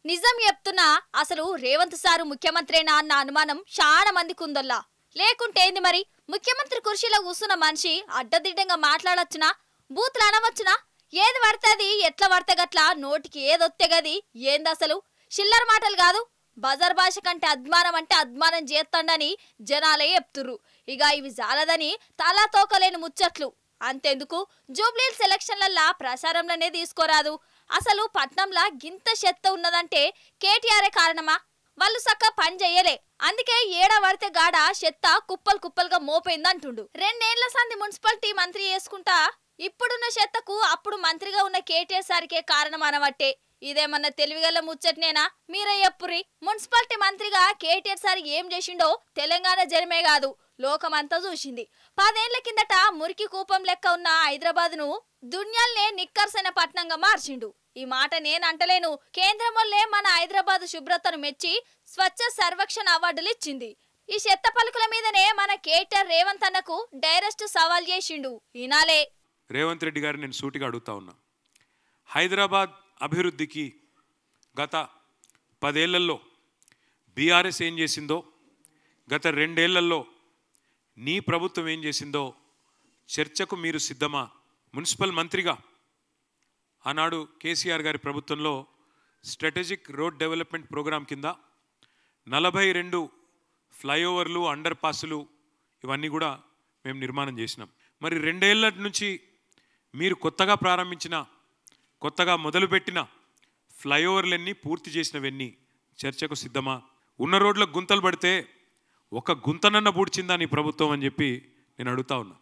నిజం చెప్తున్నా అసలు రేవంత్ సారు ముఖ్యమంత్రేనా అన్న అనుమానం చాలా మందికి ఉందల్లా. లేకుంటే ఏంది మరి? ముఖ్యమంత్రి కుర్చీలో కూర్చున్న మనిషి అడ్డదిడ్డంగా మాట్లాడొచ్చునా? బూతులు అనవచ్చునా? ఏది పడితే ఎట్లా పడితే గట్లా నోటికి ఏదొత్తే గది ఏందసలు? చిల్లర మాటలు కాదు. బజార్ భాష కంటే అద్మానం అంటే అద్మానం చేస్తాడని జనాలే చెప్తుర్రు. ఇక ఇవి జాలదని తలా తోకలేని ముచ్చట్లు. అంతెందుకు, జూబ్లీహిల్స్ ఎలక్షన్లల్లా ప్రచారంలోనే తీసుకోరాదు. అసలు పట్నంలా గింత చెత్త ఉన్నదంటే కేటీఆరే కారణమా? వాళ్ళు సక్క పని చెయ్యలే, అందుకే ఏడా పడితే గాడ చెత్త కుప్పలు కుప్పలుగా మోపోయిందంటుండు. 2 ఏళ్ల సంది మున్సిపాలిటీ మంత్రి చేసుకుంటా ఇప్పుడున్న చెత్తకు అప్పుడు మంత్రిగా ఉన్న కేటీఆర్ సారికే కారణం అనవట్టే. ఇదేమన్నా తెలివిగల ముచ్చట్నేనా? మీరే చెప్పుర్రి. మున్సిపాలిటీ మంత్రిగా కేటీఆర్ సార్ ఏం చేసిండో తెలంగాణ జనమే కాదు, లోకమంతా చూసింది. 10 ఏళ్ల కిందట మురికి కూపం లెక్క ఉన్న హైదరాబాద్ను దున్యాల్నే నిక్కర్సైన పట్నంగా మార్చిండు. ఈ మాట నేను అంటలేను, కేంద్రం వల్లే మన హైదరాబాద్ శుభ్రతను మెచ్చి స్వచ్ఛ సర్వేక్షణ అవార్డులు ఇచ్చింది. ఈ చెత్త పలుకుల మీదనే మన కేటీఆర్ రేవంత్ అన్నకు డైరెక్ట్ సవాల్ చేసిండు. ఈనాలే రేవంత్ రెడ్డి గారు నేను సూటిగా అడుగుతా ఉన్నా, హైదరాబాద్ అభివృద్ధికి గత 10 ఏళ్లలో బీఆర్ఎస్ ఏం చేసిందో, గత 2 ఏళ్లలో నీ ప్రభుత్వం ఏం చేసిందో చర్చకు మీరు సిద్ధమా? మున్సిపల్ మంత్రిగా ఆనాడు కేసీఆర్ గారి ప్రభుత్వంలో స్ట్రాటజిక్ రోడ్ డెవలప్మెంట్ ప్రోగ్రాం కింద 42 ఫ్లైఓవర్లు, అండర్ పాసులు ఇవన్నీ కూడా మేము నిర్మాణం చేసినాం. మరి 2 ఏళ్ల నుంచి మీరు కొత్తగా ప్రారంభించిన, కొత్తగా మొదలుపెట్టిన ఫ్లైఓవర్లన్నీ పూర్తి చేసినవన్నీ చర్చకు సిద్ధమా? ఉన్న రోడ్లకు గుంతలు పడితే ఒక గుంతనన్న పూడ్చిందా నీ ప్రభుత్వం అని చెప్పి నేను అడుగుతా ఉన్నా.